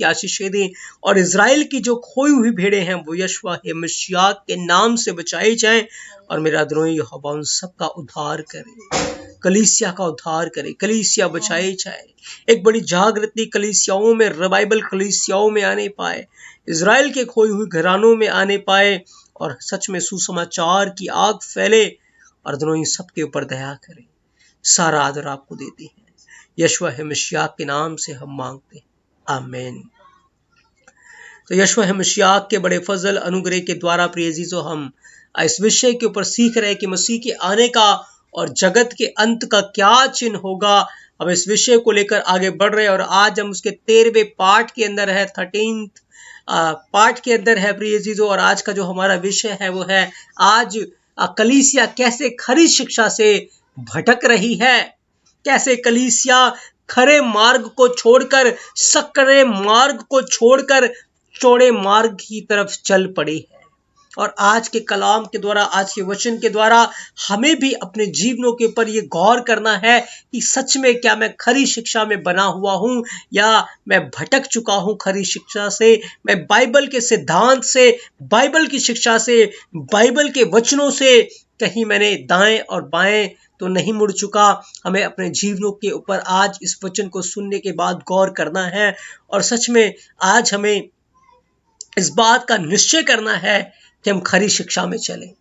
की आशीषें दें और इज़राइल की जो खोई हुई भेड़ें हैं वो यशवा मसीह के नाम से बचाई जाएं और मेरा अदोनी यहोवा उन सबका उद्धार करे, कलीसिया का उद्धार करे, कलीसिया बचाई जाए, एक बड़ी जागृति कलीसियाओं में, रिवाइवल कलीसियाओं में आने पाए, इज़राइल के खोई हुई घरानों में आने पाए और सच में सुसमाचार की आग फैले और अदोनी सबके ऊपर दया करे। सारा आदर आपको देते हैं, यशवा मसीह के नाम से हम मांगते हैं, आमीन। तो यशवा मसीह के बड़े फजल अनुग्रह के द्वारा प्रिय अजीजों हम इस विषय के ऊपर सीख रहे हैं कि मसीह के आने का और जगत के अंत का क्या चिन्ह होगा। हम इस विषय को लेकर आगे बढ़ रहे हैं और आज हम उसके 13वें पार्ट के अंदर है, 13th पार्ट के अंदर है प्रिय अजीजों। और आज का जो हमारा विषय है वो है आज कलीसिया कैसे खरी शिक्षा से भटक रही है, कैसे कलीसिया खरे मार्ग को छोड़कर, सकरे मार्ग को छोड़कर चौड़े मार्ग की तरफ चल पड़ी है। और आज के कलाम के द्वारा, आज के वचन के द्वारा हमें भी अपने जीवनों के ऊपर ये गौर करना है कि सच में क्या मैं खरी शिक्षा में बना हुआ हूँ या मैं भटक चुका हूँ खरी शिक्षा से। मैं बाइबल के सिद्धांत से, बाइबल की शिक्षा से, बाइबल के वचनों से कहीं मैंने दाएं और बाएं तो नहीं मुड़ चुका। हमें अपने जीवनों के ऊपर आज इस वचन को सुनने के बाद गौर करना है और सच में आज हमें इस बात का निश्चय करना है कि हम खरी शिक्षा में चलें,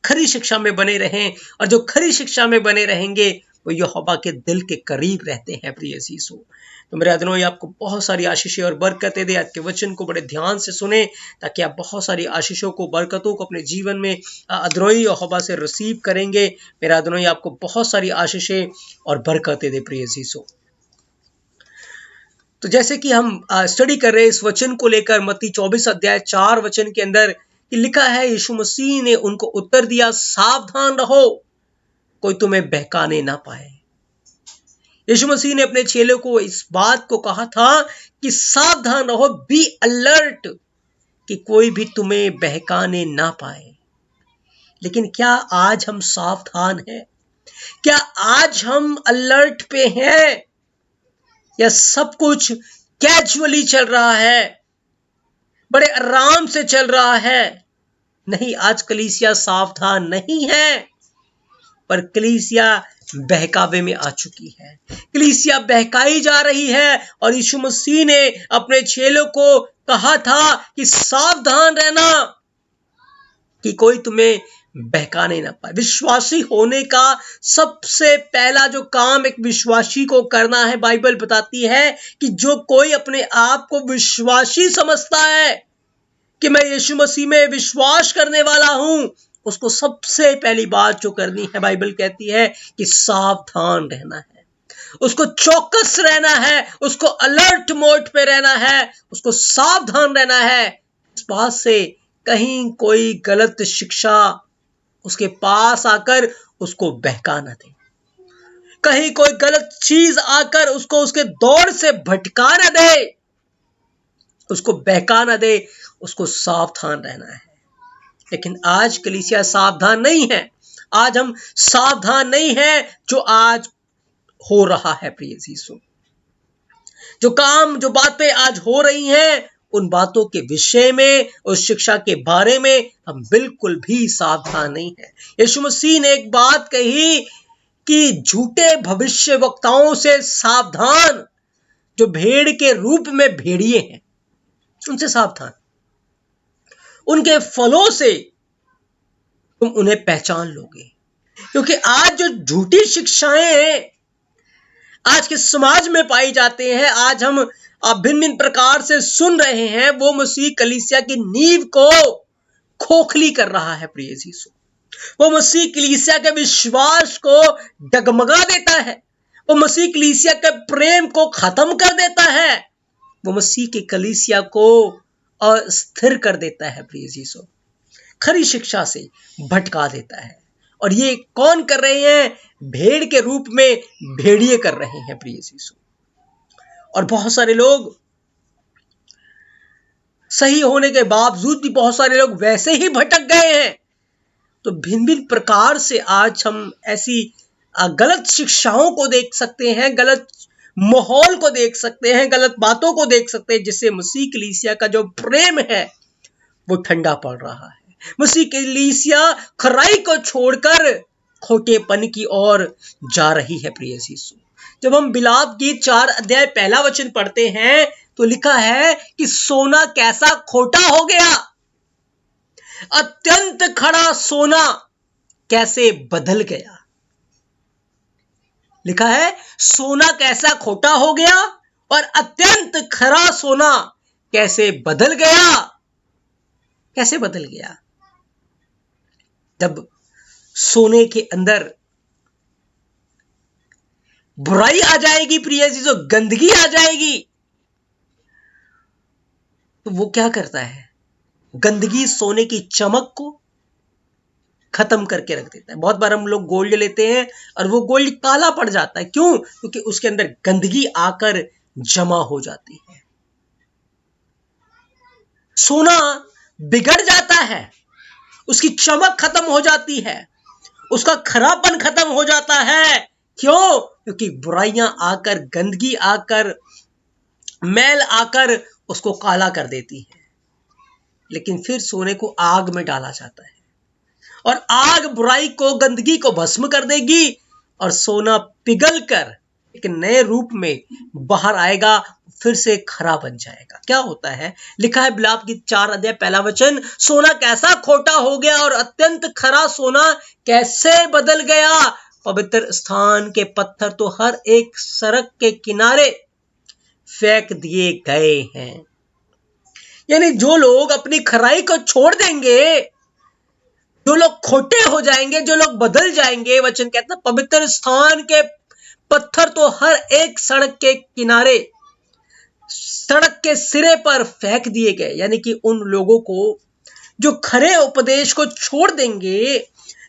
खरी शिक्षा में बने रहें। और जो खरी शिक्षा में बने रहेंगे वो यहोवा के दिल के करीब रहते हैं प्रिय अजीजों। तो मेरे अदनोई आपको बहुत सारी आशीषें और बरकतें दे। आज के वचन को बड़े ध्यान से सुने ताकि आप बहुत सारी आशीषों को, बरकतों को अपने जीवन में अदनोई यहोवा से रिसीव करेंगे। मेरा अदनोई आपको बहुत सारी आशीषें और बरकतें दे प्रिय अजीजों। तो जैसे कि हम स्टडी कर रहे हैं इस वचन को लेकर, मत्ती 24 अध्याय 4 वचन के अंदर लिखा है, यीशु मसीह ने उनको उत्तर दिया, सावधान रहो, कोई तुम्हें बहकाने ना पाए। यीशु मसीह ने अपने चेलों को इस बात को कहा था कि सावधान रहो, बी अलर्ट, कि कोई भी तुम्हें बहकाने ना पाए। लेकिन क्या आज हम सावधान हैं? क्या आज हम अलर्ट पे हैं या सब कुछ कैजुअली चल रहा है, बड़े आराम से चल रहा है? नहीं, आज कलीसिया सावधान नहीं है, पर कलीसिया बहकावे में आ चुकी है, कलीसिया बहकाई जा रही है। और यीशु मसीह ने अपने चेलों को कहा था कि सावधान रहना कि कोई तुम्हें बहकाने ना पाए। विश्वासी होने का सबसे पहला जो काम एक विश्वासी को करना है, बाइबल बताती है कि जो कोई अपने आप को विश्वासी समझता है कि मैं यीशु मसीह में विश्वास करने वाला हूं, उसको सबसे पहली बात जो करनी है, बाइबल कहती है कि सावधान रहना है, उसको चौकस रहना है, उसको अलर्ट मोड पे रहना है, उसको सावधान रहना है इस बात से कहीं कोई गलत शिक्षा उसके पास आकर उसको बहका न दे, कहीं कोई गलत चीज आकर उसको उसके दौड़ से भटका न दे, उसको बहका न दे, उसको सावधान रहना है। लेकिन आज कलीसिया सावधान नहीं है, आज हम सावधान नहीं है जो आज हो रहा है प्रिय अजीजों। जो काम, जो बातें आज हो रही हैं, उन बातों के विषय में, उस शिक्षा के बारे में हम बिल्कुल भी सावधान नहीं है। यीशु मसीह ने एक बात कही कि झूठे भविष्यवक्ताओं से सावधान, जो भेड़ के रूप में भेड़िए हैं, उनसे सावधान। उनके फलों से तुम उन्हें पहचान लोगे। क्योंकि आज जो झूठी शिक्षाएं आज के समाज में पाई जाते हैं, आज हम भिन्न भिन्न प्रकार से सुन रहे हैं, वो मसीह कलीसिया की नींव को खोखली कर रहा है प्रिय अजीजों। वो मसीह कलीसिया के विश्वास को डगमगा देता है, वो मसीह कलीसिया के प्रेम को खत्म कर देता है, वो मसीह की कलीसिया को अस्थिर कर देता है प्रिय अजीजों, खरी शिक्षा से भटका देता है। और ये कौन कर रहे हैं? भेड़ के रूप में भेड़िए कर रहे हैं प्रिय अजीजों। और बहुत सारे लोग, सही होने के बावजूद भी बहुत सारे लोग वैसे ही भटक गए हैं। तो भिन्न भिन्न प्रकार से आज हम ऐसी गलत शिक्षाओं को देख सकते हैं, गलत माहौल को देख सकते हैं, गलत बातों को देख सकते हैं, जिससे मसीह कलीसिया का जो प्रेम है वो ठंडा पड़ रहा है। मसीह कलीसिया खराई को छोड़कर खोटेपन की ओर जा रही है। प्रिय यीशु, जब हम बिलाप गीत 4 अध्याय पहला वचन पढ़ते हैं तो लिखा है कि सोना कैसा खोटा हो गया, अत्यंत खरा सोना कैसे बदल गया। लिखा है सोना कैसा खोटा हो गया और अत्यंत खरा सोना कैसे बदल गया। कैसे बदल गया? जब सोने के अंदर बुराई आ जाएगी, प्रिय जी, जो गंदगी आ जाएगी, तो वो क्या करता है? गंदगी सोने की चमक को खत्म करके रख देता है। बहुत बार हम लोग गोल्ड लेते हैं और वो गोल्ड काला पड़ जाता है। क्यों? क्योंकि उसके अंदर गंदगी आकर जमा हो जाती है। सोना बिगड़ जाता है, उसकी चमक खत्म हो जाती है, उसका खराबपन खत्म हो जाता है। क्यों? क्योंकि बुराइयां आकर, गंदगी आकर, मैल आकर उसको काला कर देती है। लेकिन फिर सोने को आग में डाला जाता है और आग बुराई को, गंदगी को भस्म कर देगी और सोना पिघल कर एक नए रूप में बाहर आएगा, फिर से खरा बन जाएगा। क्या होता है? लिखा है बिलाप गीत 4 अध्याय पहला वचन, सोना कैसा खोटा हो गया और अत्यंत खरा सोना कैसे बदल गया। पवित्र स्थान के पत्थर तो हर एक सड़क के किनारे फेंक दिए गए हैं। यानी जो लोग अपनी खराई को छोड़ देंगे, जो लोग खोटे हो जाएंगे, जो लोग बदल जाएंगे, वचन कहता है पवित्र स्थान के पत्थर तो हर एक सड़क के किनारे, सड़क के सिरे पर फेंक दिए गए। यानी कि उन लोगों को जो खरे उपदेश को छोड़ देंगे,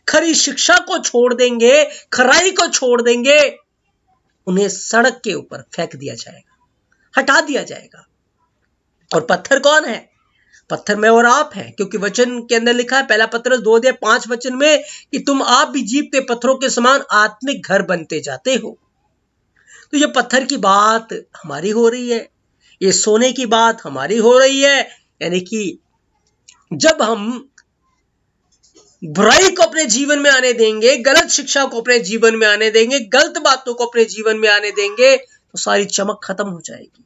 खरी शिक्षा को छोड़ देंगे, खराई को छोड़ देंगे, उन्हें सड़क के ऊपर फेंक दिया जाएगा, हटा दिया जाएगा। और पत्थर कौन है? पत्थर मैं और आप हैं, क्योंकि वचन के अंदर लिखा है पहला पत्रस 2 अध्याय 5 वचन में कि तुम आप भी जीवते पत्थरों के समान आत्मिक घर बनते जाते हो। तो ये पत्थर की बात हमारी हो रही है, ये सोने की बात हमारी हो रही है। यानी कि जब हम बुराई को अपने जीवन में आने देंगे, गलत शिक्षा को अपने जीवन में आने देंगे, गलत बातों को अपने जीवन में आने देंगे, तो सारी चमक खत्म हो जाएगी,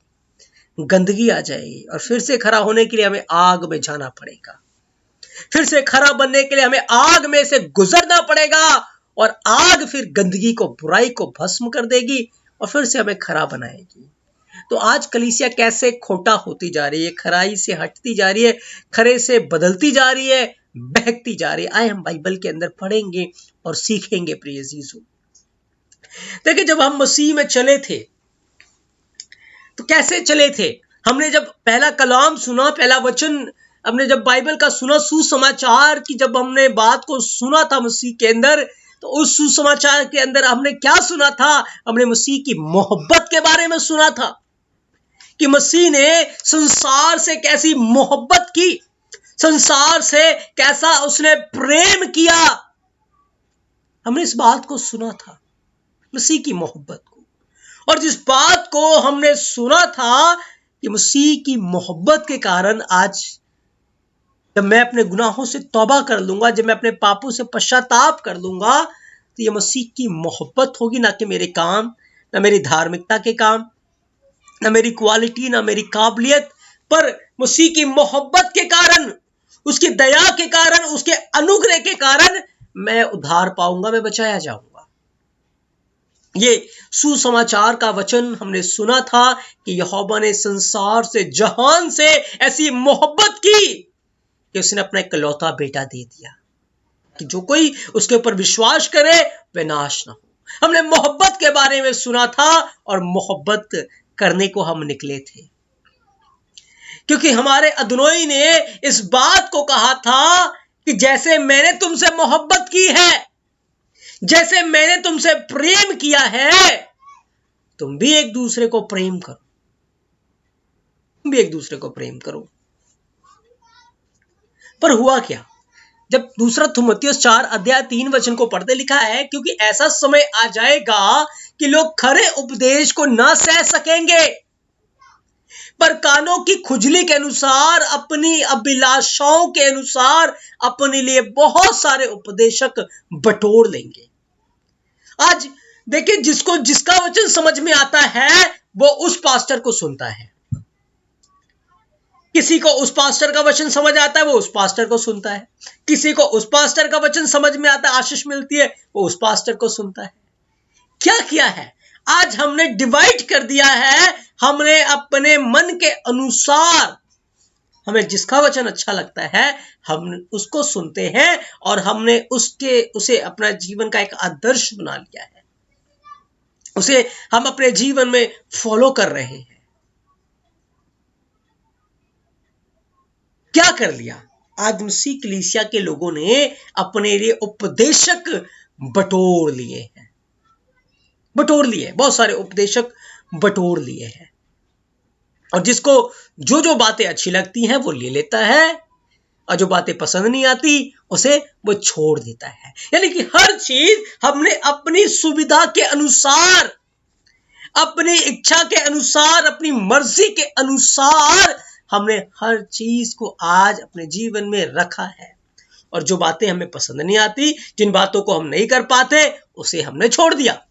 गंदगी आ जाएगी और फिर से खरा होने के लिए हमें आग में जाना पड़ेगा। फिर से खरा बनने के लिए हमें आग में से गुजरना पड़ेगा और आग फिर गंदगी को, बुराई को भस्म कर देगी और फिर से हमें खरा बनाएगी। तो आज कलीसिया कैसे खोटा होती जा रही है, खराई से हटती जा रही है, खरे से बदलती जा रही है, बहकती जा रही है। आए हम बाइबल के अंदर पढ़ेंगे और सीखेंगे। प्रिय यीशु, देखिए जब हम मसीह में चले थे तो कैसे चले थे? हमने जब पहला कलाम सुना, पहला वचन, हमने जब बाइबल का सुना, सुसमाचार की जब हमने बात को सुना था मसीह के अंदर, तो उस सुसमाचार के अंदर हमने क्या सुना था? हमने मसीह की मोहब्बत के बारे में सुना था कि मसीह ने संसार से कैसी मोहब्बत की, संसार से कैसा उसने प्रेम किया। हमने इस बात को सुना था, मसीह की मोहब्बत को। और जिस बात को हमने सुना था कि मसीह की मोहब्बत के कारण आज जब मैं अपने गुनाहों से तौबा कर लूंगा, जब मैं अपने पापों से पश्चाताप कर लूंगा, तो ये मसीह की मोहब्बत होगी, ना कि मेरे काम, ना मेरी धार्मिकता के काम, ना मेरी क्वालिटी, ना मेरी काबिलियत, पर मसीह की मोहब्बत के कारण, उसकी दया के कारण, उसके अनुग्रह के कारण मैं उद्धार पाऊंगा, मैं बचाया जाऊंगा। ये सुसमाचार का वचन हमने सुना था कि यहोवा ने संसार से, जहान से ऐसी मोहब्बत की कि उसने अपना इकलौता बेटा दे दिया कि जो कोई उसके ऊपर विश्वास करे वह नाश ना हो। हमने मोहब्बत के बारे में सुना था और मोहब्बत करने को हम निकले थे, क्योंकि हमारे अदनोई ने इस बात को कहा था कि जैसे मैंने तुमसे मोहब्बत की है, जैसे मैंने तुमसे प्रेम किया है, तुम भी एक दूसरे को प्रेम करो, तुम भी एक दूसरे को प्रेम करो। पर हुआ क्या? जब दूसरा थिमुथियुस 4 अध्याय 3 वचन को पढ़ते, लिखा है क्योंकि ऐसा समय आ जाएगा कि लोग खरे उपदेश को न सह सकेंगे, पर कानों की खुजली के अनुसार, अपनी अभिलाषाओं के अनुसार अपने लिए बहुत सारे उपदेशक बटोर लेंगे। आज देखिए, जिसको जिसका वचन समझ में आता है वो उस पास्टर को सुनता है, किसी को उस पास्टर का वचन समझ आता है वो उस पास्टर को सुनता है, किसी को उस पास्टर का वचन समझ में आता है, आशीष मिलती है, वो उस पास्टर को सुनता है। क्या किया है? आज हमने डिवाइड कर दिया है, हमने अपने मन के अनुसार, हमें जिसका वचन अच्छा लगता है हम उसको सुनते हैं, और हमने उसे अपना जीवन का एक आदर्श बना लिया है, उसे हम अपने जीवन में फॉलो कर रहे हैं। क्या कर लिया? आज मसीह कलीसिया के लोगों ने अपने लिए उपदेशक बटोर लिए हैं, बहुत सारे उपदेशक बटोर लिए हैं, और जिसको जो जो बातें अच्छी लगती हैं वो ले लेता है, और जो बातें पसंद नहीं आती उसे वो छोड़ देता है। यानी कि हर चीज हमने अपनी सुविधा के अनुसार, अपनी इच्छा के अनुसार, अपनी मर्जी के अनुसार हमने हर चीज को आज अपने जीवन में रखा है, और जो बातें हमें पसंद नहीं आती, जिन बातों को हम नहीं कर पाते, उसे हमने छोड़ दिया।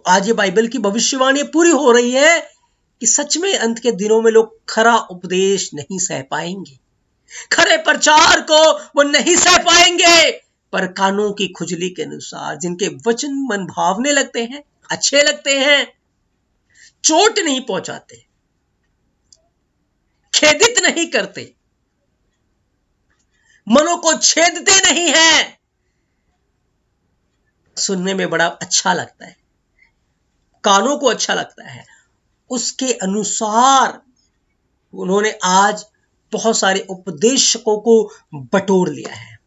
आज ये बाइबल की भविष्यवाणी पूरी हो रही है कि सच में अंत के दिनों में लोग खरा उपदेश नहीं सह पाएंगे, खरे प्रचार को वो नहीं सह पाएंगे, पर कानों की खुजली के अनुसार जिनके वचन मन भावने लगते हैं, अच्छे लगते हैं, चोट नहीं पहुंचाते, खेदित नहीं करते, मनों को छेदते नहीं है, सुनने में बड़ा अच्छा लगता है, कानों को अच्छा लगता है, उसके अनुसार उन्होंने आज बहुत सारे उपदेशकों को बटोर लिया है,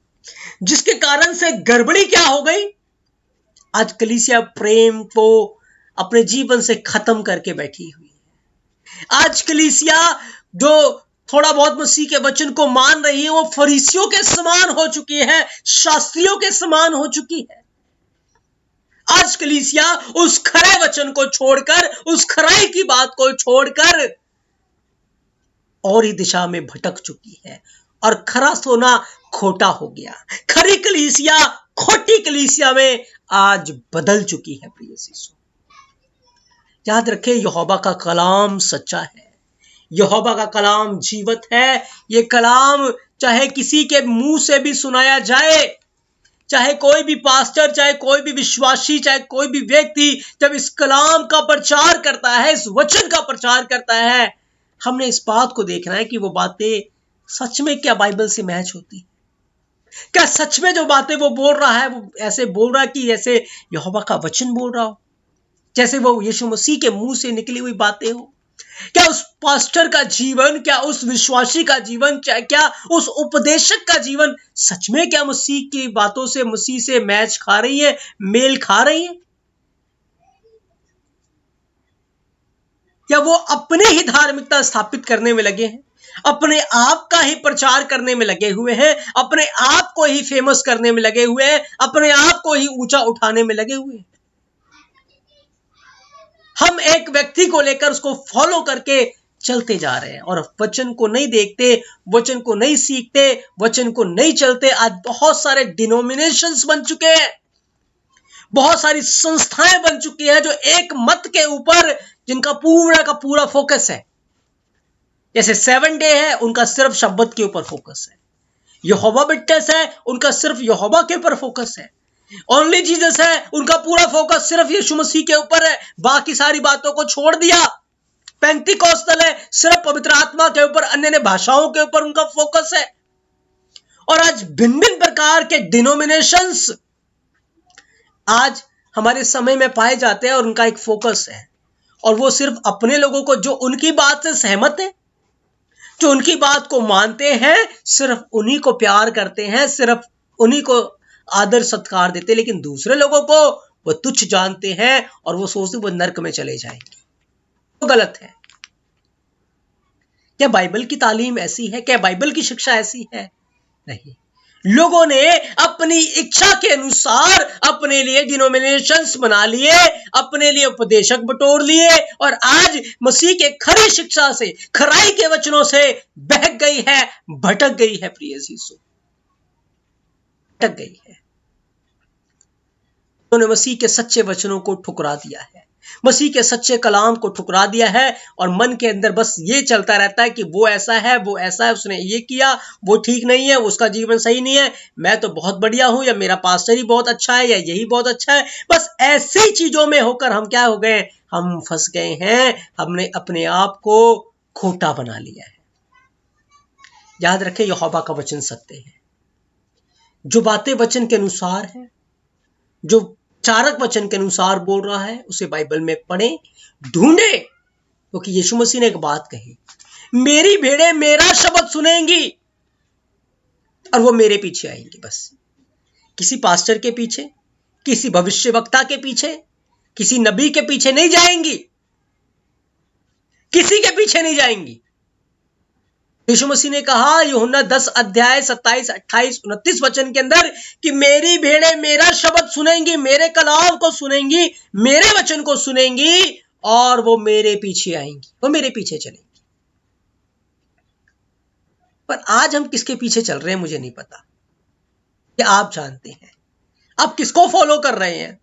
जिसके कारण से गड़बड़ी क्या हो गई? आज कलीसिया प्रेम को अपने जीवन से खत्म करके बैठी हुई है। आज कलीसिया जो थोड़ा बहुत मसीह के वचन को मान रही है, वो फरीसियों के समान हो चुकी है, शास्त्रियों के समान हो चुकी है। आज कलीसिया उस खरे वचन को छोड़कर, उस खराई की बात को छोड़कर और ही दिशा में भटक चुकी है, और खरा सोना खोटा हो गया। खरी कलीसिया खोटी कलीसिया में आज बदल चुकी है। प्रिय शिष्यों, याद रखें, यहोवा का कलाम सच्चा है, यहोवा का कलाम जीवत है। ये कलाम चाहे किसी के मुंह से भी सुनाया जाए, चाहे कोई भी पास्टर, चाहे कोई भी विश्वासी, चाहे कोई भी व्यक्ति जब इस कलाम का प्रचार करता है, इस वचन का प्रचार करता है, हमने इस बात को देखना है कि वो बातें सच में क्या बाइबल से मैच होती है, क्या सच में जो बातें वो बोल रहा है वो ऐसे बोल रहा है कि जैसे यहोवा का वचन बोल रहा हो, जैसे वो यीशु मसीह के मुंह से निकली हुई बातें हो। क्या उस पास्टर का जीवन, क्या उस विश्वासी का जीवन, क्या उस उपदेशक का जीवन सच में क्या मसीह की बातों से, मसीह से मैच खा रही है, मेल खा रही है, या वो अपनी ही धार्मिकता स्थापित करने में लगे हैं, अपने आप का ही प्रचार करने में लगे हुए हैं, अपने आप को ही फेमस करने में लगे हुए हैं, अपने आप को ही ऊंचा उठाने में लगे हुए हैं। हम एक व्यक्ति को लेकर उसको फॉलो करके चलते जा रहे हैं, और वचन को नहीं देखते, वचन को नहीं सीखते, वचन को नहीं चलते। आज बहुत सारे डिनोमिनेशंस बन चुके हैं, बहुत सारी संस्थाएं बन चुकी है जो एक मत के ऊपर, जिनका पूरा का पूरा फोकस है। जैसे 7 डे है, उनका सिर्फ शब्द के ऊपर फोकस है। यहोवा विटनेस है, उनका सिर्फ यहोवा के ऊपर फोकस है। ओनली जीसस है, उनका पूरा फोकस सिर्फ यीशु मसीह के ऊपर है, बाकी सारी बातों को छोड़ दिया। पेंटिकॉस्टल है, सिर्फ पवित्र आत्मा के ऊपर, अन्य भाषाओं के ऊपर उनका फोकस है। और आज भिन्न भिन्न प्रकार के डिनोमिनेशंस आज हमारे समय में पाए जाते हैं, और उनका एक फोकस है, और वो सिर्फ अपने लोगों को, जो उनकी बात से सहमत है, जो उनकी बात को मानते हैं, सिर्फ उन्हीं को प्यार करते हैं, सिर्फ उन्हीं को आदर सत्कार देते, लेकिन दूसरे लोगों को वो तुच्छ जानते हैं, और वो सोचते वो नरक में चले जाएंगे। वो गलत है। क्या बाइबल की तालीम ऐसी है? क्या बाइबल की शिक्षा ऐसी है? नहीं। लोगों ने अपनी इच्छा के अनुसार अपने लिए डिनोमिनेशंस बना लिए, अपने लिए उपदेशक बटोर लिए, और आज मसीह के खरी शिक्षा से, खराई के वचनों से बहक गई है, भटक गई है। प्रिय यीशु, भटक गई है। उन्होंने मसीह के सच्चे वचनों को ठुकरा दिया है, मसीह के सच्चे कलाम को ठुकरा दिया है, और मन के अंदर बस ये चलता रहता है कि वो ऐसा है, वो ऐसा है, उसने ये किया, वो ठीक नहीं है, उसका जीवन सही नहीं है, मैं तो बहुत बढ़िया हूं, या मेरा पास्टर ही बहुत अच्छा है, या यही बहुत अच्छा है। बस ऐसी चीजों में होकर हम क्या हो गए? हम फंस गए हैं। हमने अपने आप को खोटा बना लिया है। याद रखें, यहोवा का वचन सत्य है। जो बातें वचन के अनुसार है, जो चारक वचन के अनुसार बोल रहा है, उसे बाइबल में पढ़ें, ढूंढे। क्योंकि यीशु मसीह ने एक बात कही, मेरी भेड़ें मेरा शब्द सुनेंगी और वो मेरे पीछे आएंगी। बस किसी पास्टर के पीछे, किसी भविष्यवक्ता के पीछे, किसी नबी के पीछे नहीं जाएंगी, किसी के पीछे नहीं जाएंगी। यीशु मसीह ने कहा यूहन्ना 10 अध्याय 27, 28, 29 वचन के अंदर कि मेरी भेड़ें मेरा शब्द सुनेंगी, मेरे कलाम को सुनेंगी, मेरे वचन को सुनेंगी, और वो मेरे पीछे आएंगी, वो मेरे पीछे चलेंगी। पर आज हम किसके पीछे चल रहे हैं मुझे नहीं पता। क्या आप जानते हैं? आप किसको फॉलो कर रहे हैं?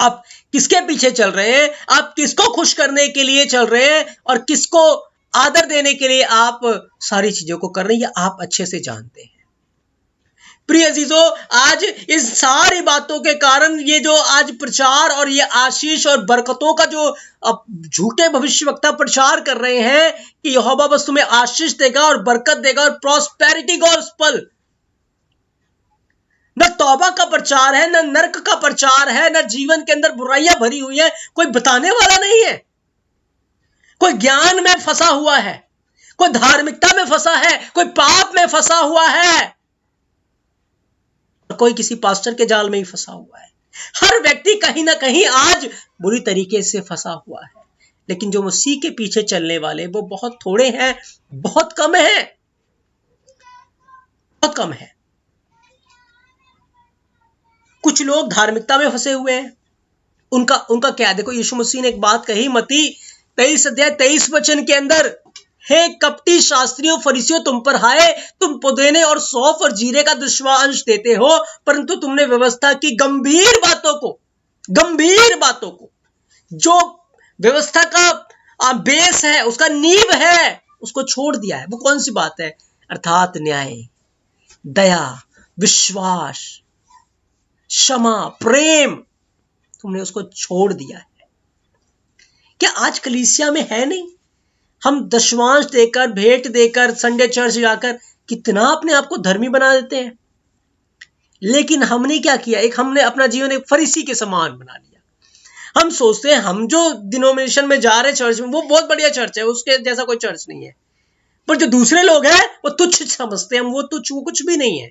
आप किसके पीछे चल रहे हैं? आप किसको खुश करने के लिए चल रहे हैं, और किसको आदर देने के लिए आप सारी चीजों को कर रहे हैं? आप अच्छे से जानते हैं। प्रिय अजीजों, आज इस सारी बातों के कारण ये जो आज प्रचार और ये आशीष और बरकतों का जो झूठे भविष्यवक्ता प्रचार कर रहे हैं कि यहोवा बस तुम्हें आशीष देगा और बरकत देगा और प्रॉस्पेरिटी गॉस्पेल, न तौबा का प्रचार है, न नर्क का प्रचार है, न जीवन के अंदर बुराइयां भरी हुई है, कोई बताने वाला नहीं है। कोई ज्ञान में फंसा हुआ है, कोई धार्मिकता में फंसा है, कोई पाप में फंसा हुआ है, कोई किसी पास्टर के जाल में ही फंसा हुआ है। हर व्यक्ति कहीं ना कहीं आज बुरी तरीके से फंसा हुआ है। लेकिन जो मसीह के पीछे चलने वाले वो बहुत थोड़े हैं, बहुत कम है, बहुत कम है। कुछ लोग धार्मिकता में फंसे हुए हैं। उनका क्या? देखो, यीशु मसीह ने एक बात कही मत्ती 23 अध्याय 23 वचन के अंदर, हे कपटी शास्त्रियों फरीसियों, तुम पर हाय, तुम पुदीने और सौंफ और जीरे का 10वां अंश देते हो, परंतु तुमने व्यवस्था की गंभीर बातों को, जो व्यवस्था का बेस है, उसका नींव है, उसको छोड़ दिया है। वो कौन सी बात है? अर्थात न्याय, दया, विश्वास, क्षमा, प्रेम, तुमने उसको छोड़ दिया है। क्या आज कलीसिया में है? नहीं। हम दशवांश देकर, भेंट देकर, संडे चर्च जाकर कितना अपने आप को धर्मी बना देते हैं। लेकिन हमने क्या किया? हमने अपना जीवन एक फरीसी के समान बना लिया। हम सोचते हैं हम जो डिनोमिनेशन में जा रहे हैं, चर्च में, वो बहुत बढ़िया चर्च है, उसके जैसा कोई चर्च नहीं है। पर जो दूसरे लोग हैं वो तुच्छ समझते हैं, वो तुच्छ, वो कुछ भी नहीं है।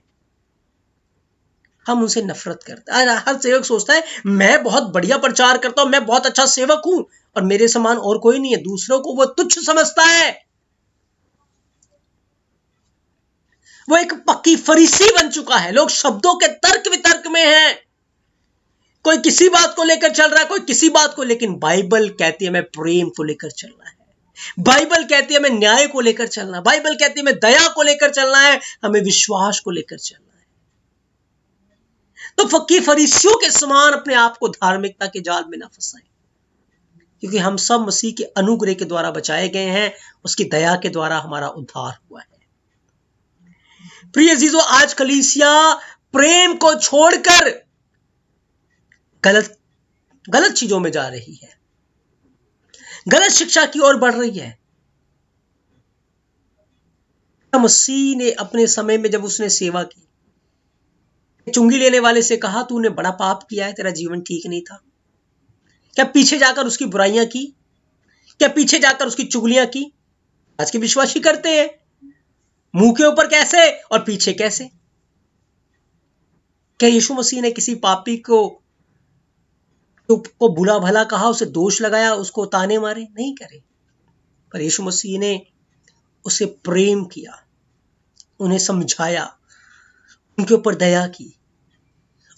हम उनसे नफरत करते हैं। हर सेवक सोचता है मैं बहुत बढ़िया प्रचार करता हूं, मैं बहुत अच्छा सेवक हूं, और मेरे समान और कोई नहीं है। दूसरों को वो तुच्छ समझता है। वो एक पक्की फरीसी बन चुका है। लोग शब्दों के तर्क वितर्क में हैं। कोई किसी बात को लेकर चल रहा है, कोई किसी बात को, लेकिन बाइबल कहती है मैं प्रेम को लेकर चलना है, बाइबल कहती है हमें न्याय को लेकर चलना है, बाइबल कहती है हमें दया को लेकर चलना है, हमें विश्वास को लेकर चलना है। तो फकीर फरीसियों के समान अपने आप को धार्मिकता के जाल में ना फंसाएं, क्योंकि हम सब मसीह के अनुग्रह के द्वारा बचाए गए हैं, उसकी दया के द्वारा हमारा उद्धार हुआ है। प्रिय अजीजों, आज कलीसिया प्रेम को छोड़कर गलत चीजों में जा रही है, गलत शिक्षा की ओर बढ़ रही है। मसीह ने अपने समय में जब उसने सेवा की, चुंगी लेने वाले से कहा तूने बड़ा पाप किया है, तेरा जीवन ठीक नहीं था। क्या पीछे जाकर उसकी बुराइयां की? क्या पीछे जाकर उसकी चुगलियां की? आज के विश्वासी करते हैं, मुंह के ऊपर कैसे और पीछे कैसे। क्या यीशु मसीह ने किसी पापी को बुरा भला कहा, उसे दोष लगाया, उसको ताने मारे? नहीं करे। पर यीशु मसीह ने उसे प्रेम किया, उन्हें समझाया, उनके ऊपर दया की,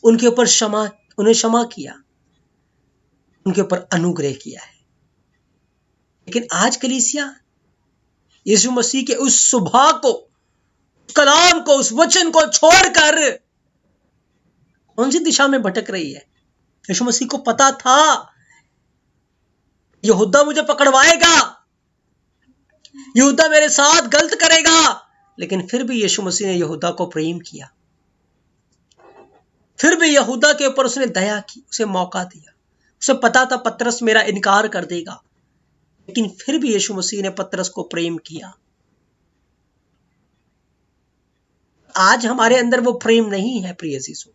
उनके ऊपर उन्हें क्षमा किया, उनके ऊपर अनुग्रह किया है। लेकिन आज कलीसिया यीशु मसीह के उस सुभाव को, कलाम को, उस वचन को छोड़कर कौन सी दिशा में भटक रही है? यीशु मसीह को पता था यहूदा मुझे पकड़वाएगा, यहूदा मेरे साथ गलत करेगा, लेकिन फिर भी यीशु मसीह ने यहूदा को प्रेम किया, फिर भी यहूदा के ऊपर उसने दया की, उसे मौका दिया। उसे पता था पतरस मेरा इनकार कर देगा, लेकिन फिर भी यीशु मसीह ने पतरस को प्रेम किया। आज हमारे अंदर वो प्रेम नहीं है प्रिय यीशु,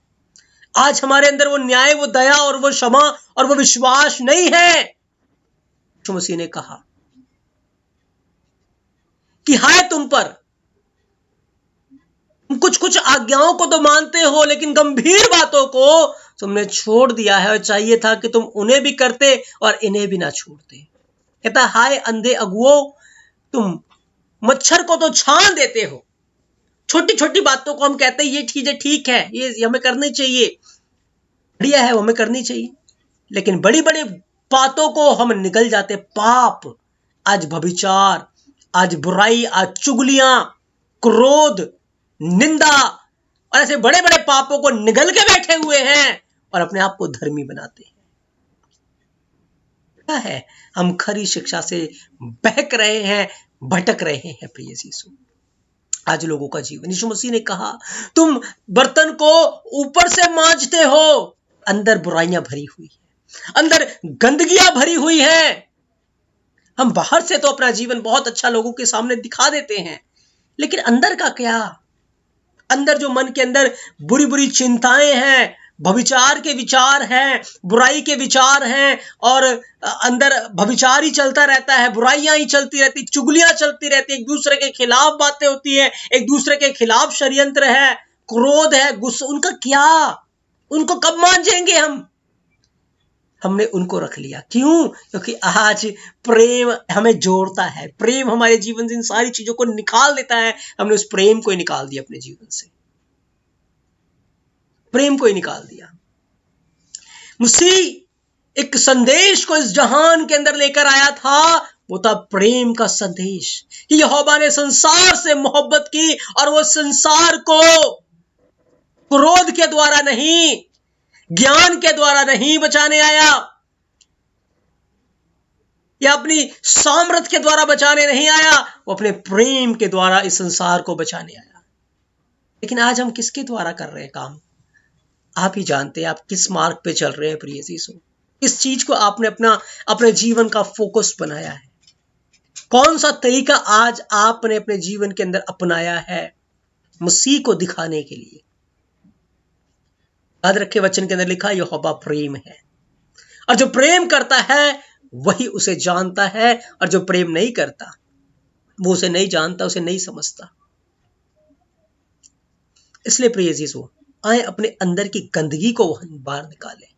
आज हमारे अंदर वो न्याय, वो दया और वो क्षमा और वो विश्वास नहीं है। यीशु मसीह ने कहा कि हाय तुम पर, तुम कुछ कुछ आज्ञाओं को तो मानते हो, लेकिन गंभीर बातों को तुमने छोड़ दिया है, और चाहिए था कि तुम उन्हें भी करते और इन्हें भी ना छोड़ते। कहता हाय अंधे अगुओ, तुम मच्छर को तो छान देते हो, छोटी छोटी बातों को हम कहते हैं ये चीजें ठीक है, ये हमें करनी चाहिए, बढ़िया है, वो हमें करनी चाहिए, लेकिन बड़ी बड़ी बातों को हम निकल जाते। पाप, आज व्यभिचार, आज बुराई, आज चुगलियां, क्रोध, निंदा और ऐसे बड़े बड़े पापों को निगल के बैठे हुए हैं और अपने आप को धर्मी बनाते हैं। क्या है, हम खरी शिक्षा से बहक रहे हैं, भटक रहे हैं प्रिय यीशु। आज लोगों का जीवन, यीशु मसीह ने कहा तुम बर्तन को ऊपर से मांजते हो, अंदर बुराइयां भरी हुई है, अंदर गंदगियां भरी हुई है। हम बाहर से तो अपना जीवन बहुत अच्छा लोगों के सामने दिखा देते हैं, लेकिन अंदर का क्या? अंदर जो मन के अंदर बुरी बुरी चिंताएं हैं, भविचार के विचार हैं, बुराई के विचार हैं, और अंदर भविचार ही चलता रहता है, बुराइयां ही चलती रहती, चुगलियां चलती रहती, एक दूसरे के खिलाफ बातें होती है, एक दूसरे के खिलाफ षड्यंत्र है, क्रोध है, गुस्सा, उनका क्या? उनको कब मांजेंगे हम? हमने उनको रख लिया। क्यों? क्योंकि आज प्रेम हमें जोड़ता है, प्रेम हमारे जीवन से इन सारी चीजों को निकाल देता है। हमने उस प्रेम को ही निकाल दिया अपने जीवन से, प्रेम को ही निकाल दिया। मसीह एक संदेश को इस जहान के अंदर लेकर आया था, वो था प्रेम का संदेश, कि यहोवा ने संसार से मोहब्बत की, और वो संसार को क्रोध के द्वारा नहीं, ज्ञान के द्वारा नहीं बचाने आया, या अपनी सामर्थ्य के द्वारा बचाने नहीं आया, वो अपने प्रेम के द्वारा इस संसार को बचाने आया। लेकिन आज हम किसके द्वारा कर रहे हैं काम? आप ही जानते हैं आप किस मार्ग पे चल रहे हैं प्रिय यीशु। इस चीज को आपने अपने जीवन का फोकस बनाया है। कौन सा तरीका आज आपने अपने जीवन के अंदर अपनाया है मसीह को दिखाने के लिए? याद रखे, वचन के अंदर लिखा यहोवा प्रेम है, और जो प्रेम करता है वही उसे जानता है, और जो प्रेम नहीं करता वो उसे नहीं जानता, उसे नहीं समझता। इसलिए प्रिय यीशु, आए अपने अंदर की गंदगी को बाहर निकालें,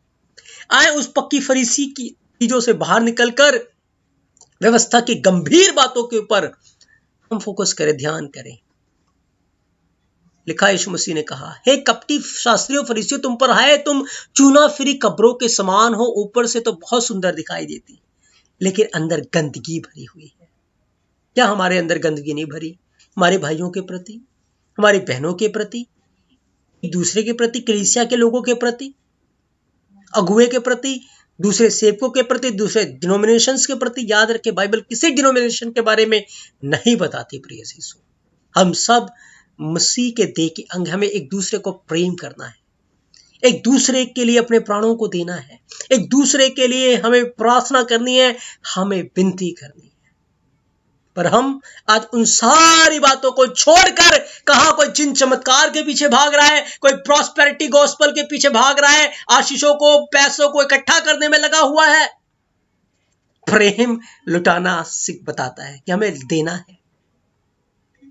आए उस पक्की फरीसी की चीजों से बाहर निकलकर व्यवस्था की गंभीर बातों के ऊपर हम फोकस करें, ध्यान करें। लिखा यीशु मसीह ने कहा, हे कपटी शास्त्रियों फरीसियों, तुम पर हाय, तुम चूना फिरी कब्रों के समान हो, ऊपर से तो बहुत सुंदर दिखाई देती, लेकिन अंदर गंदगी भरी हुई है। क्या हमारे अंदर गंदगी नहीं भरी? हमारे भाइयों के प्रति, हमारी बहनों के प्रति, एक दूसरे के प्रति, कलीसिया के लोगों के प्रति, अगुए के प्रति, दूसरे सेवकों के प्रति, दूसरे डिनोमिनेशंस के प्रति। याद रखें, बाइबल किसी डिनोमिनेशन के बारे में नहीं बताती प्रिय यीशु। हम सब मसीह के देह के अंग, हमें एक दूसरे को प्रेम करना है, एक दूसरे के लिए अपने प्राणों को देना है, एक दूसरे के लिए हमें प्रार्थना करनी है, हमें विनती करनी है। पर हम आज उन सारी बातों को छोड़कर, कहां कोई चिन्ह चमत्कार के पीछे भाग रहा है, कोई प्रॉस्पेरिटी गॉस्पेल के पीछे भाग रहा है, आशीषों को, पैसों को इकट्ठा करने में लगा हुआ है। प्रेम लुटाना बताता है कि हमें देना है।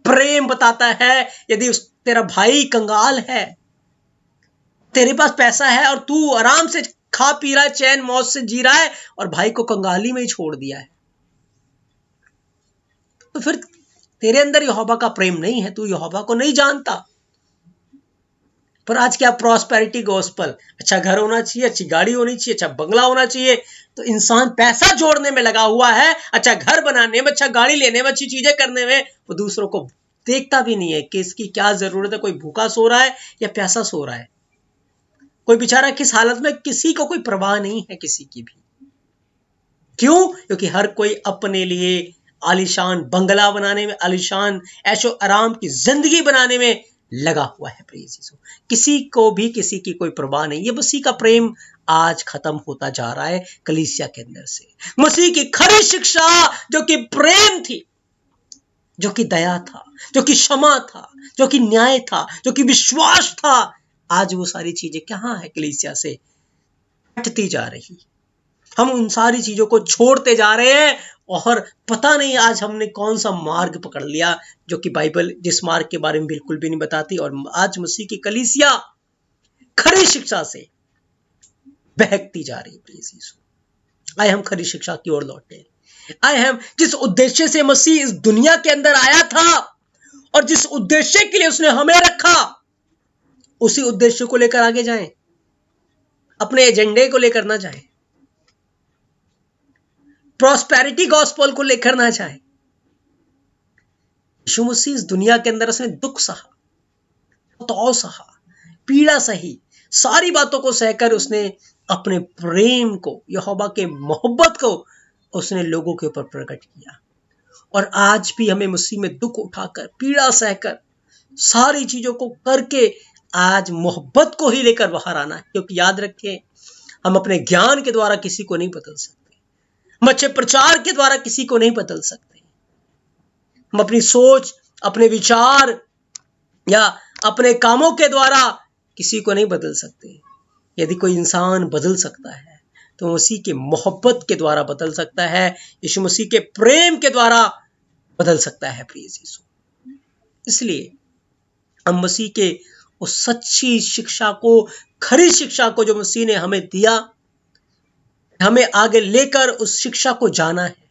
प्रेम बताता है, यदि तेरा भाई कंगाल है, तेरे पास पैसा है और तू आराम से खा पी रहा है, चैन मौज से जी रहा है, और भाई को कंगाली में ही छोड़ दिया है, तो फिर तेरे अंदर यहोवा का प्रेम नहीं है, तू यहोवा को नहीं जानता। पर आज क्या प्रॉस्पेरिटी गॉस्पल, अच्छा घर होना चाहिए, अच्छी गाड़ी होनी चाहिए, अच्छा बंगला होना चाहिए, तो इंसान पैसा जोड़ने में लगा हुआ है, अच्छा घर बनाने में, अच्छा गाड़ी लेने में, अच्छी चीजें करने में, वो दूसरों को देखता भी नहीं है कि इसकी क्या जरूरत है। कोई भूखा सो रहा है या प्यासा सो रहा है, कोई बेचारा किस हालत में, किसी को कोई परवाह नहीं है किसी की भी। क्यों? क्योंकि हर कोई अपने लिए आलीशान बंगला बनाने में, आलीशान ऐशो आराम की जिंदगी बनाने में लगा हुआ है। प्रिय यीशु, किसी को भी किसी की कोई परवाह नहीं। ये मसीह का प्रेम आज खत्म होता जा रहा है कलीसिया के अंदर से। मसीह की खरी शिक्षा जो कि प्रेम थी, जो कि दया था, जो कि क्षमा था, जो कि न्याय था, जो कि विश्वास था, आज वो सारी चीजें कहाँ है कलीसिया से हटती जा रही। हम उन सारी चीजों को छोड़ते जा रहे हैं और पता नहीं आज हमने कौन सा मार्ग पकड़ लिया जो कि बाइबल जिस मार्ग के बारे में बिल्कुल भी नहीं बताती। और आज मसीह की कलीसिया खरी शिक्षा से बहकती जा रही है। आए हम खरी शिक्षा की ओर लौटे। आए हम जिस उद्देश्य से मसीह इस दुनिया के अंदर आया था और जिस उद्देश्य के लिए उसने हमें रखा, उसी उद्देश्य को लेकर आगे जाएं, अपने एजेंडे को लेकर ना जाएं, प्रॉस्पेरिटी गॉस्पेल को लेकर ना जाएं। यीशु मसीह इस दुनिया के अंदर उसने दुख सहा, तौ सहा, पीड़ा सही, सारी बातों को सहकर उसने अपने प्रेम को, यहोवा के मोहब्बत को उसने लोगों के ऊपर प्रकट किया। और आज भी हमें मसीह में दुख उठाकर, पीड़ा सहकर, सारी चीजों को करके आज मोहब्बत को ही लेकर बाहर आना है। क्योंकि याद रखें, हम अपने ज्ञान के द्वारा किसी को नहीं बदल सकते, हम अच्छे प्रचार के द्वारा किसी को नहीं बदल सकते, हम अपनी सोच, अपने विचार या अपने कामों के द्वारा किसी को नहीं बदल सकते। यदि कोई इंसान बदल सकता है तो मसीह के मोहब्बत के द्वारा बदल सकता है, यीशु मसीह के प्रेम के द्वारा बदल सकता है। प्रिय यीशु, इसलिए हम मसीह के उस सच्ची शिक्षा को, खरी शिक्षा को जो मसीह ने हमें दिया, हमें आगे लेकर उस शिक्षा को जाना है,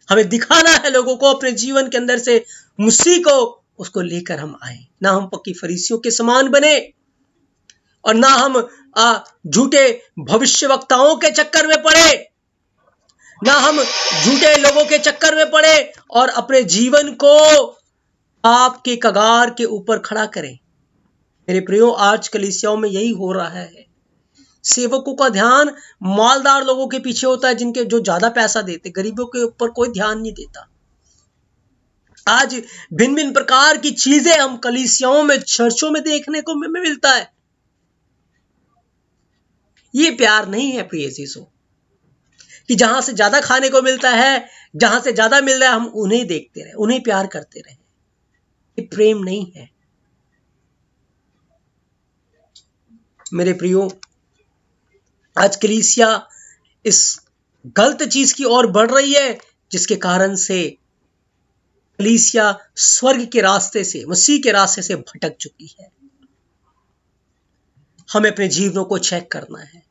हमें दिखाना है लोगों को अपने जीवन के अंदर से मसीह को, उसको लेकर हम आए। ना हम पक्की फरीसियों के समान बने और ना हम झूठे भविष्यवक्ताओं के चक्कर में पड़े, ना हम झूठे लोगों के चक्कर में पड़े और अपने जीवन को आपके कगार के ऊपर खड़ा करें। मेरे प्रियो, आज कलीसियाओं में यही हो रहा है। सेवकों का ध्यान मालदार लोगों के पीछे होता है, जिनके जो ज्यादा पैसा देते, गरीबों के ऊपर कोई ध्यान नहीं देता। आज भिन्न भिन्न प्रकार की चीजें हम कलीसियाओं में, चर्चों में देखने को मिलता है। ये प्यार नहीं है प्रिय यीशु, कि जहां से ज्यादा खाने को मिलता है, जहां से ज्यादा मिल रहा है, हम उन्हें देखते रहे, उन्हें प्यार करते रहे। ये प्रेम नहीं है। मेरे प्रियो, आज कलीसिया इस गलत चीज की ओर बढ़ रही है, जिसके कारण से कलीसिया स्वर्ग के रास्ते से, मसीह के रास्ते से भटक चुकी है। हमें अपने जीवनों को चेक करना है,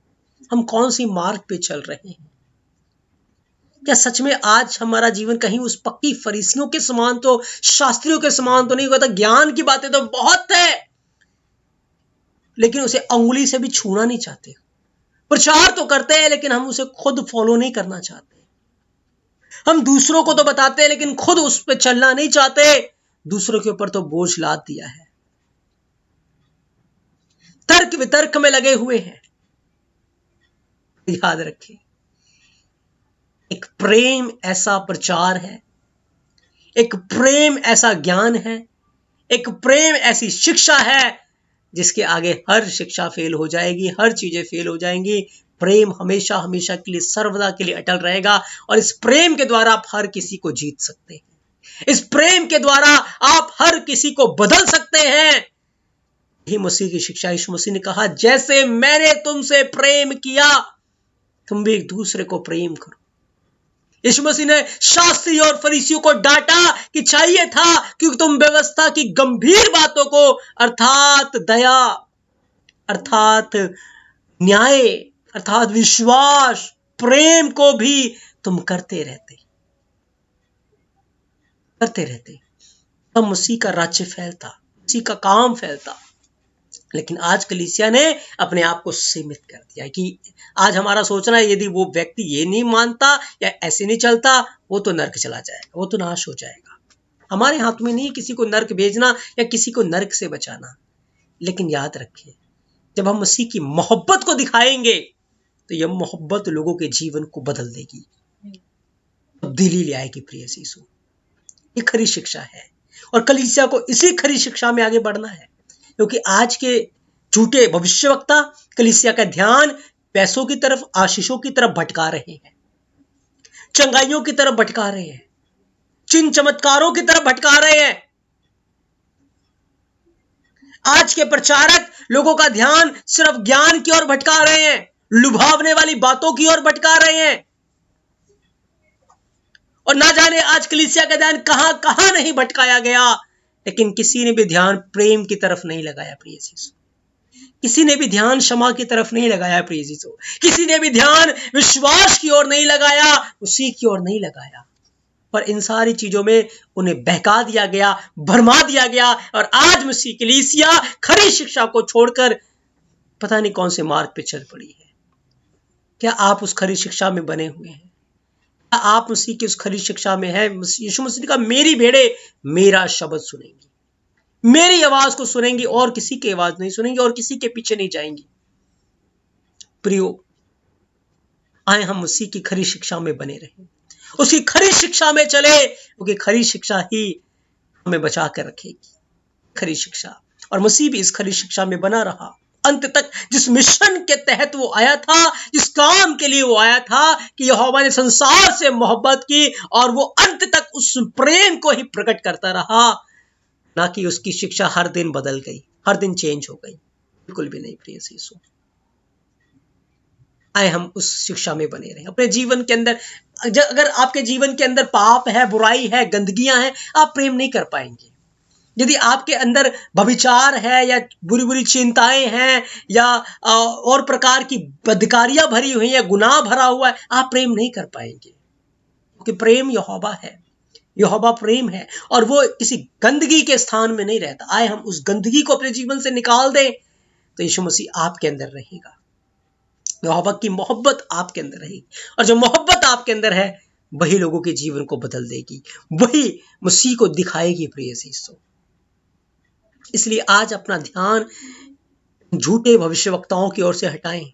हम कौन सी मार्ग पे चल रहे हैं। क्या सच में आज हमारा जीवन कहीं उस पक्की फरीसियों के समान, तो शास्त्रियों के समान तो नहीं होता? ज्ञान की बातें तो बहुत है, लेकिन उसे अंगुली से भी छूना नहीं चाहते। प्रचार तो करते हैं, लेकिन हम उसे खुद फॉलो नहीं करना चाहते। हम दूसरों को तो बताते हैं, लेकिन खुद उस पर चलना नहीं चाहते। दूसरों के ऊपर तो बोझ लाद दिया है, तर्क वितर्क में लगे हुए हैं। याद रखें, एक प्रेम ऐसा प्रचार है, एक प्रेम ऐसा ज्ञान है, एक प्रेम ऐसी शिक्षा है जिसके आगे हर शिक्षा फेल हो जाएगी, हर चीजें फेल हो जाएंगी। प्रेम हमेशा हमेशा के लिए, सर्वदा के लिए अटल रहेगा। और इस प्रेम के द्वारा आप हर किसी को जीत सकते हैं। इस प्रेम के द्वारा आप हर किसी को बदल सकते हैं। यही मसीह की शिक्षा। यीशु मसीह ने कहा, जैसे मैंने तुमसे प्रेम किया, तुम भी एक दूसरे को प्रेम करो। यीशु मसीह ने शास्त्री और फरीसियों को डांटा कि चाहिए था कि तुम व्यवस्था की गंभीर बातों को, अर्थात दया, अर्थात न्याय, अर्थात विश्वास, प्रेम को भी तुम करते रहते। तब मसीह का राज्य फैलता, मसीह का काम फैलता। लेकिन आज कलीसिया ने अपने आप को सीमित कर दिया कि आज हमारा सोचना है यदि वो व्यक्ति ये नहीं मानता या ऐसे नहीं चलता, वो तो नर्क चला जाएगा, वो तो नाश हो जाएगा। हमारे हाथ में नहीं किसी को नर्क भेजना या किसी को नर्क से बचाना। लेकिन याद रखिए, जब हम मसीह की मोहब्बत को दिखाएंगे तो यह मोहब्बत लोगों के जीवन को बदल देगी, तब्दीली ले आएगी। प्रिय यीशु, ये खरी शिक्षा है और कलीसिया को इसी खरी शिक्षा में आगे बढ़ना है, क्योंकि आज के झूठे भविष्यवक्ता कलीसिया का ध्यान पैसों की तरफ, आशीषों की तरफ भटका रहे हैं, चंगाइयों की तरफ भटका रहे हैं, चिन्ह चमत्कारों की तरफ भटका रहे हैं। आज के प्रचारक लोगों का ध्यान सिर्फ ज्ञान की ओर भटका रहे हैं, लुभावने वाली बातों की ओर भटका रहे हैं। और ना जाने आज कलीसिया का ध्यान कहां कहां नहीं भटकाया गया, लेकिन किसी ने भी ध्यान प्रेम की तरफ नहीं लगाया। प्रिय यीशु, किसी ने भी ध्यान क्षमा की तरफ नहीं लगाया। प्रिय यीशु, किसी ने भी ध्यान विश्वास की ओर नहीं लगाया, उसी की ओर नहीं लगाया। पर इन सारी चीजों में उन्हें बहका दिया गया, भरमा दिया गया। और आज मसीह कलीसिया खरी शिक्षा को छोड़कर पता नहीं कौन से मार्ग पे चल पड़ी है। क्या आप उस खरी शिक्षा में बने हुए हैं? क्या आप मसीह की उस खरी शिक्षा में है? यीशु मसीह का मेरी भेड़े मेरा शब्द सुनेंगी, मेरी आवाज को सुनेंगी और किसी की आवाज नहीं सुनेंगी और किसी के पीछे नहीं जाएंगी। प्रियो, आए हम मसीह की खरी शिक्षा में बने रहें, उसकी खरी शिक्षा में चले, क्योंकि खरी शिक्षा ही हमें बचा कर रखेगी। खरी शिक्षा, और मसीह भी इस खरी शिक्षा में बना रहा अंत तक। जिस मिशन के तहत वो आया था, जिस काम के लिए वो आया था कि यहोवा ने संसार से मोहब्बत की, और वो अंत तक उस प्रेम को ही प्रकट करता रहा, ना कि उसकी शिक्षा हर दिन बदल गई, हर दिन चेंज हो गई। बिल्कुल भी नहीं। प्रिय यीशु, आए हम उस शिक्षा में बने रहें अपने जीवन के अंदर। अगर आपके जीवन के अंदर पाप है, बुराई है, गंदगियां हैं, आप प्रेम नहीं कर पाएंगे। यदि आपके अंदर व्यभिचार है या बुरी बुरी चिंताएं हैं या और प्रकार की बदकारियां भरी हुई है, गुनाह भरा हुआ है, आप प्रेम नहीं कर पाएंगे। क्योंकि प्रेम यहोवा है, यहोवा प्रेम है, और वो किसी गंदगी के स्थान में नहीं रहता। आए हम उस गंदगी को अपने जीवन से निकाल दें, तो यीशु मसीह आपके अंदर रहेगा, यहोवा की मोहब्बत आपके अंदर रहेगी। और जो मोहब्बत आपके अंदर है वही लोगों के जीवन को बदल देगी, वही मसीह को दिखाएगी। प्रिय यीशु, इसलिए आज अपना ध्यान झूठे भविष्यवक्ताओं की ओर से हटाएं,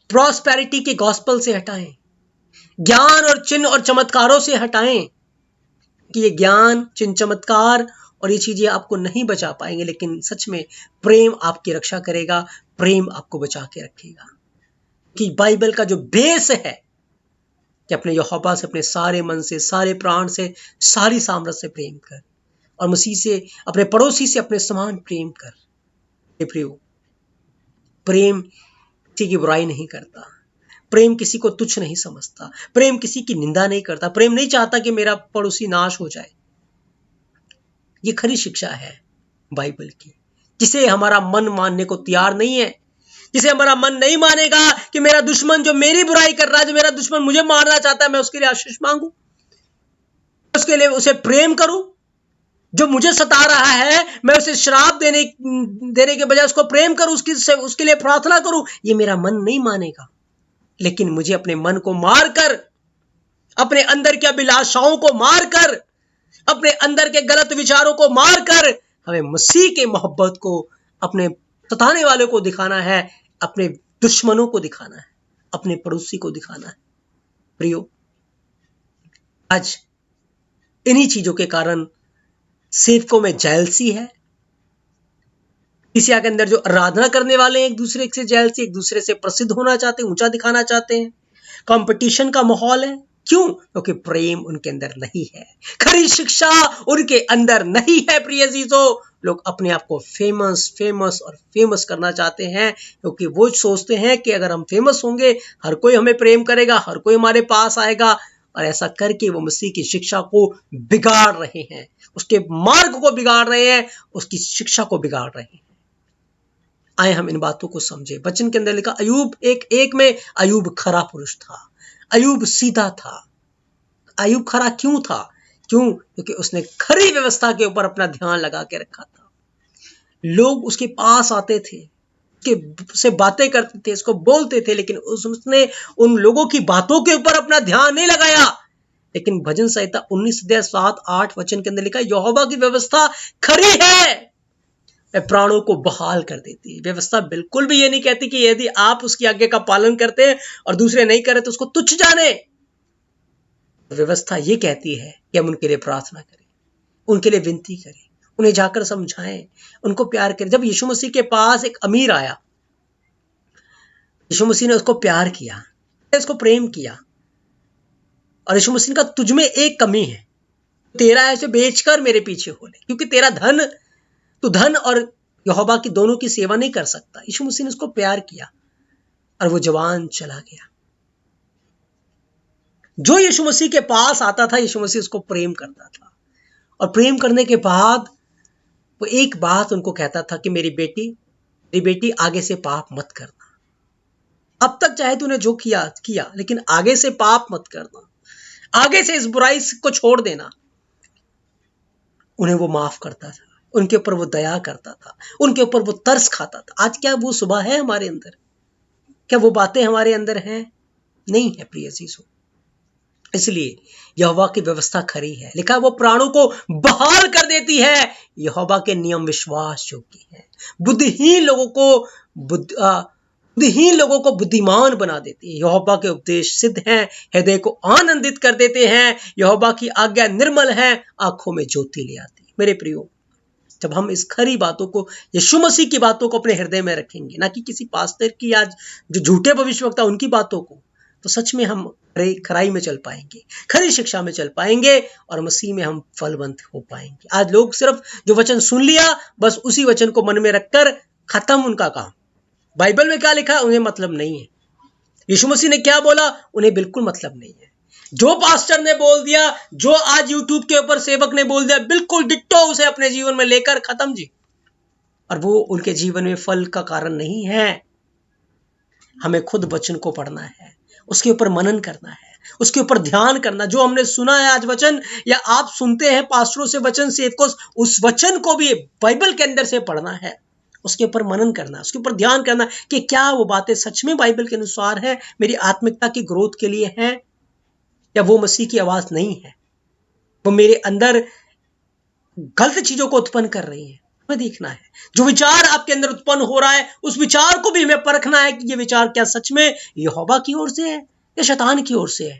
प्रॉस्पेरिटी के गॉस्पेल से हटाएं, ज्ञान और चिन्ह और चमत्कारों से हटाएं। कि ये ज्ञान, चिन्ह, चमत्कार और ये चीजें आपको नहीं बचा पाएंगे, लेकिन सच में प्रेम आपकी रक्षा करेगा, प्रेम आपको बचा के रखेगा। कि बाइबल का जो बेस है कि अपने यहोवा से अपने सारे मन से, सारे प्राण से, सारी सामर्थ से प्रेम कर, और मसीह से, अपने पड़ोसी से अपने समान प्रेम कर। प्रियो, प्रेम किसी की बुराई नहीं करता, प्रेम किसी को तुच्छ नहीं समझता, प्रेम किसी की निंदा नहीं करता, प्रेम नहीं चाहता कि मेरा पड़ोसी नाश हो जाए। ये खरी शिक्षा है बाइबल की, जिसे हमारा मन मानने को तैयार नहीं है, जिसे हमारा मन नहीं मानेगा कि मेरा दुश्मन जो मेरी बुराई कर रहा है, जो मेरा दुश्मन मुझे मारना चाहता है, मैं उसके लिए आशीष मांगू, उसके लिए उसे प्रेम करूं। जो मुझे सता रहा है मैं उसे श्राप देने के बजाय उसको प्रेम करूं, उसके लिए प्रार्थना करूं, ये मेरा मन नहीं मानेगा। लेकिन मुझे अपने मन को मारकर, अपने अंदर की अभिलाषाओं को मारकर, अपने अंदर के गलत विचारों को मारकर हमें मसीह के मोहब्बत को अपने सताने वालों को दिखाना है, अपने दुश्मनों को दिखाना है, अपने पड़ोसी को दिखाना है। प्रियो, आज इन्हीं चीजों के कारण सेवकों में जेलसी है। कलीसिया के अंदर जो आराधना करने वाले हैं एक दूसरे से जेलसी, एक दूसरे से प्रसिद्ध होना चाहते हैं, ऊंचा दिखाना चाहते हैं, कंपटीशन का माहौल है। क्यों? क्योंकि प्रेम उनके अंदर नहीं है, खरी शिक्षा उनके अंदर नहीं है। प्रिय जीजो, लोग अपने आप को फेमस करना चाहते हैं, क्योंकि वो सोचते हैं कि अगर हम फेमस होंगे हर कोई हमें प्रेम करेगा, हर कोई हमारे पास आएगा। और ऐसा करके वो मसीह की शिक्षा को बिगाड़ रहे हैं, उसके मार्ग को बिगाड़ रहे हैं, उसकी शिक्षा को बिगाड़ रहे हैं। आए हम इन बातों को समझे। वचन के अंदर लिखा, अयूब 1:1 में अयूब खरा पुरुष था, अयूब सीधा था। अयूब खरा क्यों था? क्यों? क्योंकि उसने खरी व्यवस्था के ऊपर अपना ध्यान लगा के रखा था। लोग उसके पास आते थे, से बातें करते थे, इसको बोलते थे, लेकिन उसने उन लोगों की बातों के ऊपर अपना ध्यान नहीं लगाया। लेकिन भजन संहिता 19 अध्याय 7-8 वचन के अंदर लिखा है, यहोवा की व्यवस्था खरी है, वह प्राणों को बहाल कर देती है। व्यवस्था बिल्कुल भी ये नहीं कहती कि यदि आप उसकी आज्ञा का पालन करते हैं और दूसरे नहीं करे तो उसको तुच्छ जाने। व्यवस्था ये कहती है कि हम उनके लिए प्रार्थना करें, उनके लिए विनती करें, उन्हें जाकर समझाएं, उनको प्यार करें। जब यीशु मसीह के पास एक अमीर आया, यीशु मसीह ने उसको प्यार किया, उसको प्रेम किया, और यीशु मसीह का तुझ में एक कमी है, तेरा है उसे बेचकर मेरे पीछे हो ले, क्योंकि तेरा धन, तू धन और यहोवा की दोनों की सेवा नहीं कर सकता। यीशु मसीह ने उसको प्यार किया और वो जवान चला गया। जो यीशु मसीह के पास आता था, यीशु मसीह उसको प्रेम करता था, और प्रेम करने के बाद वो एक बात उनको कहता था कि मेरी बेटी आगे से पाप मत करना। अब तक चाहे तूने जो किया किया, लेकिन आगे से पाप मत करना, आगे से इस बुराई को छोड़ देना। उन्हें वो माफ करता था, उनके ऊपर वो दया करता था, उनके ऊपर वो तरस खाता था। आज क्या वो सुबह है हमारे अंदर? क्या वो बातें हमारे अंदर हैं? नहीं है प्रिय अजीजों। इसलिए यहोवा की व्यवस्था खरी है। लिखा है वो प्राणों को बहाल कर देती है। यहोवा के नियम विश्वास योग्य है। बुद्धिहीन लोगों को बुद्धिमान बना देती है। यहोवा के उपदेश सिद्ध हैं, हृदय को आनंदित कर देते हैं। यहोवा की आज्ञा निर्मल है, आंखों में ज्योति ले आती है। मेरे प्रियो, जब हम इस खरी बातों को, यीशु मसीह की बातों को अपने हृदय में रखेंगे, ना कि किसी पास्टर की आज जो झूठे भविष्यवक्ता उनकी बातों को, तो सच में हम खराई में चल पाएंगे, खरी शिक्षा में चल पाएंगे, और मसीह में हम फलवंत हो पाएंगे। आज लोग सिर्फ जो वचन सुन लिया, बस उसी वचन को मन में रखकर खत्म उनका काम। बाइबल में क्या लिखा है उन्हें मतलब नहीं है, यीशु मसीह ने क्या बोला उन्हें बिल्कुल मतलब नहीं है। जो पास्टर ने बोल दिया, जो आज यूट्यूब के ऊपर सेवक ने बोल दिया, बिल्कुल डिट्टो उसे अपने जीवन में लेकर खत्म जी, और वो उनके जीवन में फल का कारण नहीं है। हमें खुद वचन को पढ़ना है, उसके ऊपर मनन करना है, उसके ऊपर ध्यान करना। जो हमने सुना है आज वचन, या आप सुनते हैं पास्टरों से वचन, सेवकों, उस वचन को भी बाइबल के अंदर से पढ़ना है, उसके ऊपर मनन करना, उसके ऊपर ध्यान करना कि क्या वो बातें सच में बाइबल के अनुसार है, मेरी आत्मिकता की ग्रोथ के लिए है, या वो मसीह की आवाज नहीं है, वो मेरे अंदर गलत चीजों को उत्पन्न कर रही है। हमें देखना है जो विचार आपके अंदर उत्पन्न हो रहा है, उस विचार को भी हमें परखना है कि ये विचार क्या सच में यहोवा की ओर से है या शैतान की ओर से है,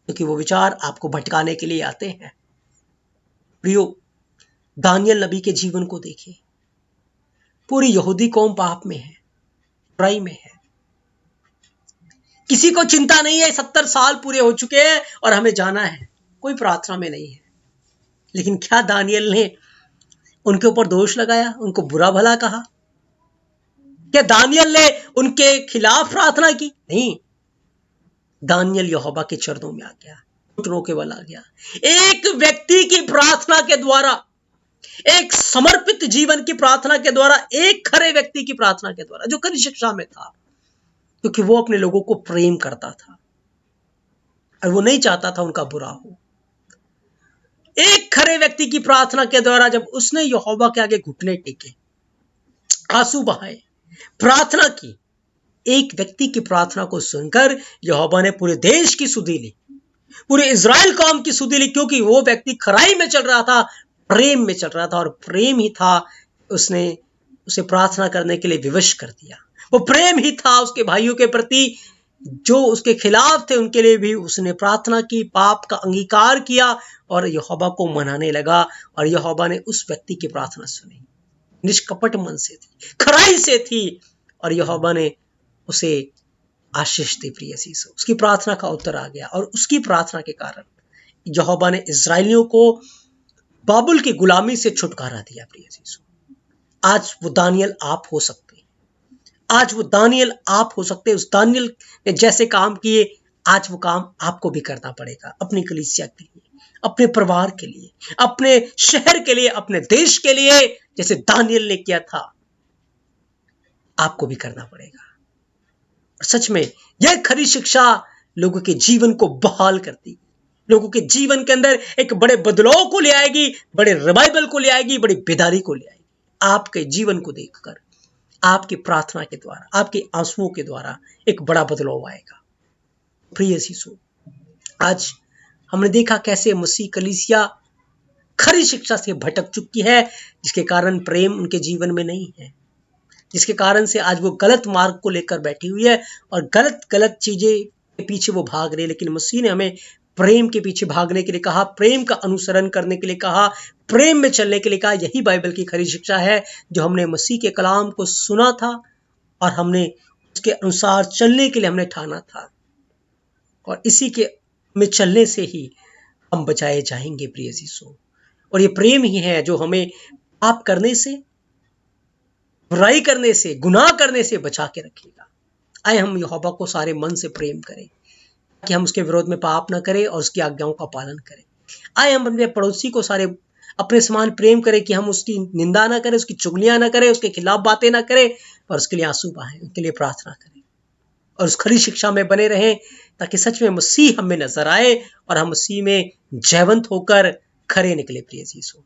क्योंकि वो विचार आपको भटकाने के लिए आते हैं। प्रियो, दानियल नबी के जीवन को देखिए। पूरी यहूदी कौम पाप में है, बुराई में है, किसी को चिंता नहीं है। 70 साल पूरे हो चुके हैं और हमें जाना है, कोई प्रार्थना में नहीं है। लेकिन क्या दानियल ने उनके ऊपर दोष लगाया, उनको बुरा भला कहा? क्या दानियल ने उनके खिलाफ प्रार्थना की? नहीं, दानियल यहोवा के चरणों में आ गया, घुटनों के बल आ गया। एक व्यक्ति की प्रार्थना के द्वारा, एक समर्पित जीवन की प्रार्थना के द्वारा, एक खरे व्यक्ति की प्रार्थना के द्वारा, जो खरी शिक्षा में था, क्योंकि वो अपने लोगों को प्रेम करता था और वो नहीं चाहता था उनका बुरा हो। एक खरे व्यक्ति की प्रार्थना के द्वारा जब उसने यहोवा के आगे घुटने टेके, आंसू बहाए, प्रार्थना की, एक व्यक्ति की प्रार्थना को सुनकर यहोवा ने पूरे देश की सुधि ली, पूरे इज़राइल कौम की सुधि ली, क्योंकि वो व्यक्ति खराई में चल रहा था, प्रेम में चल रहा था, और प्रेम ही था उसने उसे प्रार्थना करने के लिए विवश कर दिया। वो प्रेम ही था उसके भाइयों के प्रति, जो उसके खिलाफ थे उनके लिए भी उसने प्रार्थना की, पाप का अंगीकार किया और यहोवा को मनाने लगा। और यहोवा ने उस व्यक्ति की प्रार्थना सुनी, निष्कपट मन से थी, खराई से थी, और यहोवा ने उसे आशीष दी। प्रिय अजीजों, उसकी प्रार्थना का उत्तर आ गया, और उसकी प्रार्थना के कारण यहोवा ने इजराइलियों को बाबुल की गुलामी से छुटकारा दिया। प्रिय अजीजों, आज वो दानियल आप हो सकते हैं, आज वो दानियल आप हो सकते हैं। उस दानियल ने जैसे काम किए, आज वो काम आपको भी करना पड़ेगा, अपनी कलीसिया के लिए, अपने परिवार के लिए, अपने शहर के लिए, अपने देश के लिए। जैसे दानियल ने किया था, आपको भी करना पड़ेगा। सच में यह खरी शिक्षा लोगों के जीवन को बहाल करती है, लोगों के जीवन के अंदर एक बड़े बदलाव को ले आएगी, बड़े रिवाइवल को ले आएगी, बड़ी बेदारी को ले आएगी। आपके जीवन को देखकर, आपकी प्रार्थना के द्वारा, आपके आंसुओं के द्वारा एक बड़ा बदलाव आएगा। प्रिय यीशु, आज हमने देखा कैसे मसीह कलीसिया खरी शिक्षा से भटक चुकी है, जिसके कारण प्रेम उनके जीवन में नहीं है, जिसके कारण से आज वो गलत मार्ग को लेकर बैठी हुई है और गलत गलत चीजें के पीछे वो भाग रही है। लेकिन मसीह ने हमें प्रेम के पीछे भागने के लिए कहा, प्रेम का अनुसरण करने के लिए कहा, प्रेम में चलने के लिए कहा। यही बाइबल की खरी शिक्षा है जो हमने मसीह के कलाम को सुना था और हमने उसके अनुसार चलने के लिए हमने ठाना था, और इसी के में चलने से ही हम बचाए जाएंगे प्रिय यीशु। और ये प्रेम ही है जो हमें पाप करने से, बुराई करने से, गुनाह करने से बचा के रखेगा। आए हम यहोवा को सारे मन से प्रेम करें कि हम उसके विरोध में पाप ना करें और उसकी आज्ञाओं का पालन करें। आए हम अपने पड़ोसी को सारे अपने समान प्रेम करें कि हम उसकी निंदा ना करें, उसकी चुगलियां ना करें, उसके खिलाफ बातें ना करें, पर उसके लिए आंसू बहाएं, उसके लिए प्रार्थना करें और उस खरी शिक्षा में बने रहें, ताकि सच में मसीह हमें नजर आए और हम मसीह में जयवंत होकर खरे निकले प्रिय यीशु,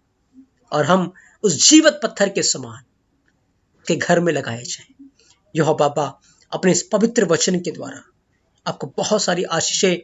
और हम उस जीवित पत्थर के समान के घर में लगाए जाएं। यहोवा बाबा अपने इस पवित्र वचन के द्वारा आपको बहुत सारी आशीषें